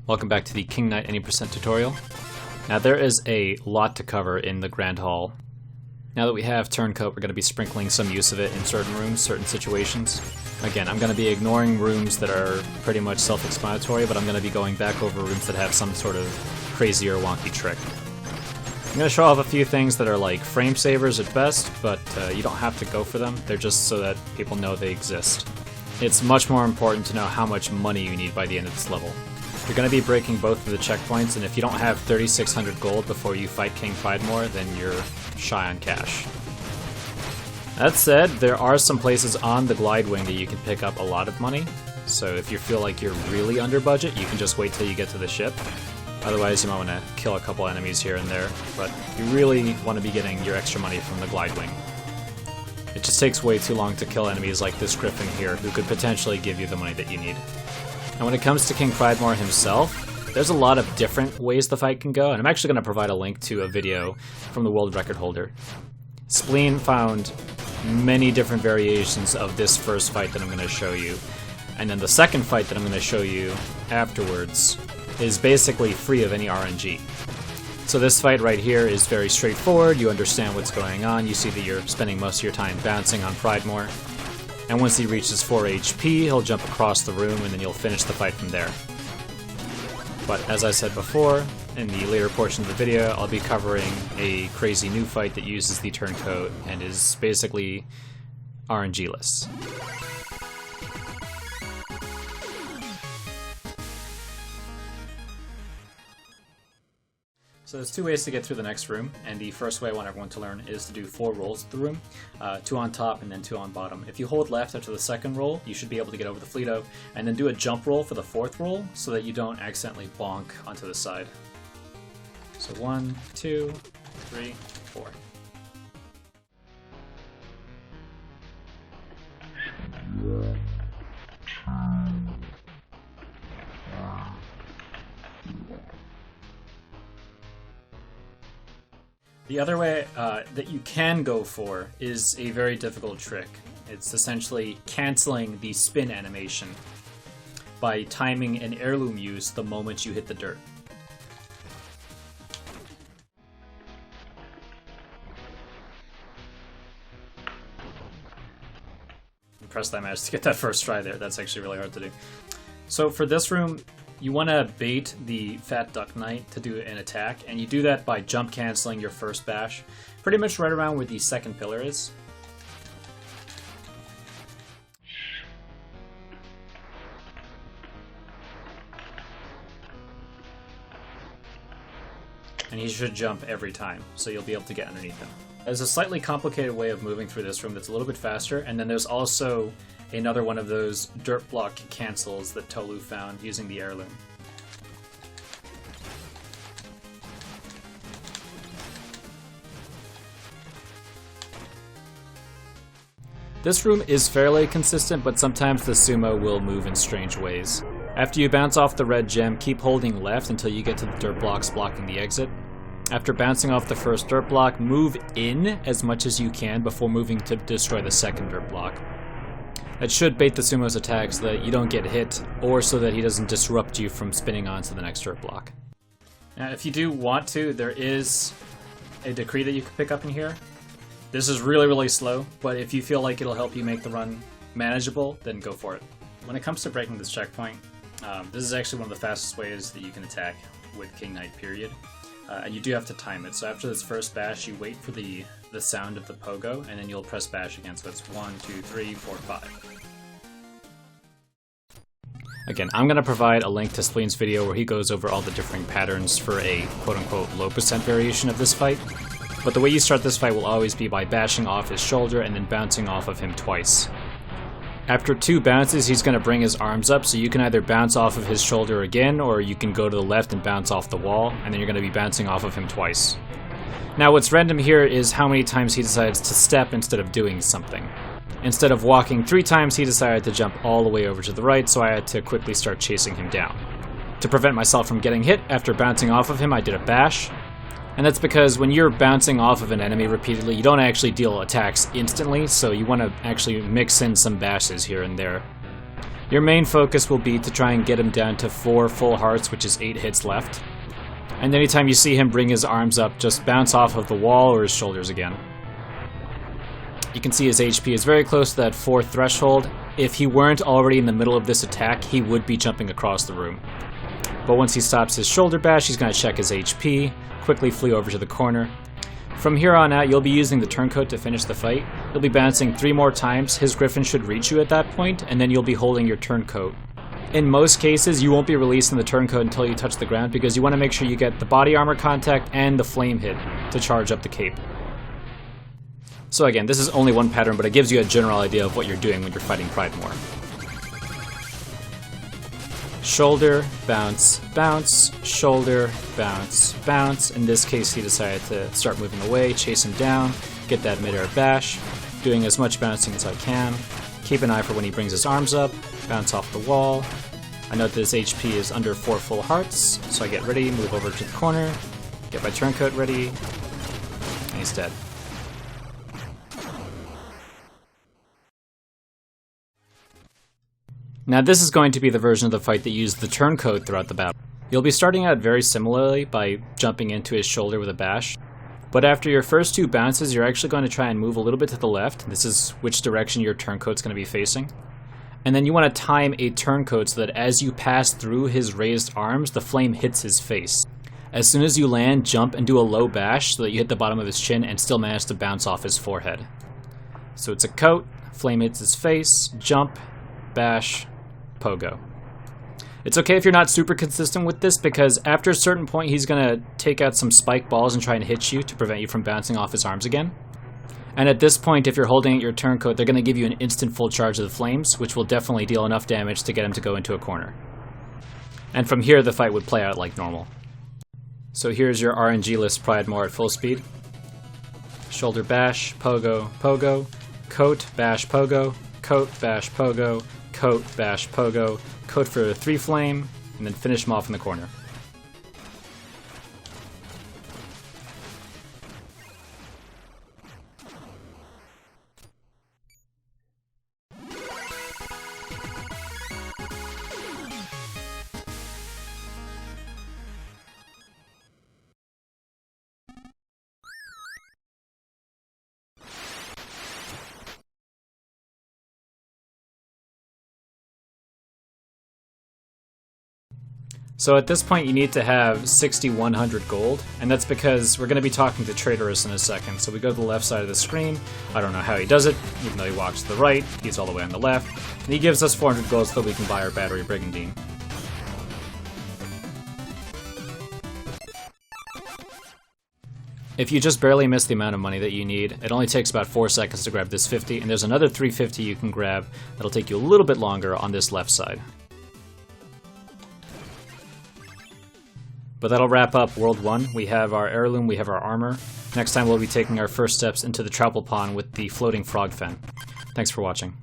Welcome back to the King Knight Any Percent tutorial. Now there is a lot to cover in the Grand Hall. Now that we have Turncoat, we're going to be sprinkling some use of it in certain rooms, certain situations. Again, I'm going to be ignoring rooms that are pretty much self-explanatory, but I'm going to be going back over rooms that have some sort of crazy or wonky trick. I'm going to show off a few things that are like frame savers at best, but you don't have to go for them. They're just so that people know they exist. It's much more important to know how much money you need by the end of this level. You're going to be breaking both of the checkpoints, and if you don't have 3,600 gold before you fight King Pridemore, then you're shy on cash. That said, there are some places on the glide wing that you can pick up a lot of money, so if you feel like you're really under budget, you can just wait till you get to the ship. Otherwise, you might want to kill a couple enemies here and there, but you really want to be getting your extra money from the glide wing. It just takes way too long to kill enemies like this Griffin here, who could potentially give you the money that you need. And when it comes to King Pridemore himself, there's a lot of different ways the fight can go, and I'm actually going to provide a link to a video from the world record holder. Spleen found many different variations of this first fight that I'm going to show you, and then the second fight that I'm going to show you afterwards is basically free of any RNG. So this fight right here is very straightforward, you understand what's going on, you see that you're spending most of your time bouncing on Pridemore, and once he reaches 4 HP, he'll jump across the room and then you'll finish the fight from there. But as I said before, in the later portion of the video, I'll be covering a crazy new fight that uses the Turncoat and is basically RNG-less. So there's two ways to get through the next room, and the first way I want everyone to learn is to do 4 rolls through the room, 2 on top and then 2 on bottom. If you hold left after the second roll, you should be able to get over the Fleeto, and then do a jump roll for the 4th roll so that you don't accidentally bonk onto the side. So 1, 2, 3, 4. The other way that you can go for is a very difficult trick. It's essentially canceling the spin animation by timing an heirloom use the moment you hit the dirt. Impressed I managed to get that first try there. That's actually really hard to do. So for this room, you want to bait the Fat Duck Knight to do an attack, and you do that by jump canceling your first bash, pretty much right around where the second pillar is. And he should jump every time, so you'll be able to get underneath him. There's a slightly complicated way of moving through this room that's a little bit faster, and then there's also another one of those dirt block cancels that Tolu found using the heirloom. This room is fairly consistent, but sometimes the sumo will move in strange ways. After you bounce off the red gem, keep holding left until you get to the dirt blocks blocking the exit. After bouncing off the first dirt block, move in as much as you can before moving to destroy the second dirt block. That should bait the sumo's attack so that you don't get hit, or so that he doesn't disrupt you from spinning onto the next dirt block. Now, if you do want to, there is a decree that you can pick up in here. This is really, really slow, but if you feel like it'll help you make the run manageable, then go for it. When it comes to breaking this checkpoint, this is actually one of the fastest ways that you can attack with King Knight, period. And you do have to time it, so after this first bash, you wait for the sound of the pogo, and then you'll press bash again, so it's 1, 2, 3, 4, 5. Again, I'm going to provide a link to Spleen's video where he goes over all the different patterns for a quote-unquote low percent variation of this fight, but the way you start this fight will always be by bashing off his shoulder and then bouncing off of him twice. After 2 bounces, he's going to bring his arms up, so you can either bounce off of his shoulder again, or you can go to the left and bounce off the wall, and then you're going to be bouncing off of him twice. Now what's random here is how many times he decides to step instead of doing something. Instead of walking 3 times, he decided to jump all the way over to the right, so I had to quickly start chasing him down. To prevent myself from getting hit after bouncing off of him, I did a bash. And that's because when you're bouncing off of an enemy repeatedly, you don't actually deal attacks instantly, so you want to actually mix in some bashes here and there. Your main focus will be to try and get him down to 4 full hearts, which is 8 hits left. And anytime you see him bring his arms up, just bounce off of the wall or his shoulders again. You can see his HP is very close to that 4 threshold. If he weren't already in the middle of this attack, he would be jumping across the room. But once he stops his shoulder bash, he's going to check his HP, quickly flee over to the corner. From here on out, you'll be using the Turncoat to finish the fight. You'll be bouncing 3 more times, his Griffin should reach you at that point, and then you'll be holding your Turncoat. In most cases, you won't be releasing the Turncoat until you touch the ground, because you want to make sure you get the body armor contact and the flame hit to charge up the cape. So again, this is only one pattern, but it gives you a general idea of what you're doing when you're fighting Pridemore. Shoulder, bounce, bounce, shoulder, bounce, bounce. In this case, he decided to start moving away, chase him down, get that mid-air bash, doing as much bouncing as I can. Keep an eye for when he brings his arms up, bounce off the wall. I note that his HP is under 4 full hearts, so I get ready, move over to the corner, get my Turncoat ready, and he's dead. Now this is going to be the version of the fight that used the Turncoat throughout the battle. You'll be starting out very similarly by jumping into his shoulder with a bash, but after your first 2 bounces you're actually going to try and move a little bit to the left. This is which direction your Turncoat's going to be facing. And then you want to time a Turncoat so that as you pass through his raised arms, the flame hits his face. As soon as you land, jump and do a low bash so that you hit the bottom of his chin and still manage to bounce off his forehead. So it's a coat, flame hits his face, jump, bash, pogo. It's okay if you're not super consistent with this, because after a certain point he's going to take out some spike balls and try and hit you to prevent you from bouncing off his arms again. And at this point, if you're holding at your Turncoat, they're going to give you an instant full charge of the flames, which will definitely deal enough damage to get him to go into a corner. And from here the fight would play out like normal. So here's your RNG-less Pridemore at full speed. Shoulder bash, pogo, pogo, coat, bash, pogo, coat, bash, pogo, coat, bash, pogo, coat for a 3 flame, and then finish him off in the corner. So at this point you need to have 6,100 gold, and that's because we're going to be talking to Traitorous in a second. So we go to the left side of the screen. I don't know how he does it, even though he walks to the right, he's all the way on the left. And he gives us 400 gold so that we can buy our Battery Brigandine. If you just barely miss the amount of money that you need, it only takes about 4 seconds to grab this 50, and there's another 350 you can grab that'll take you a little bit longer on this left side. But that'll wrap up World 1. We have our heirloom, we have our armor. Next time we'll be taking our first steps into the Troupple Pond with the floating frog fen. Thanks for watching.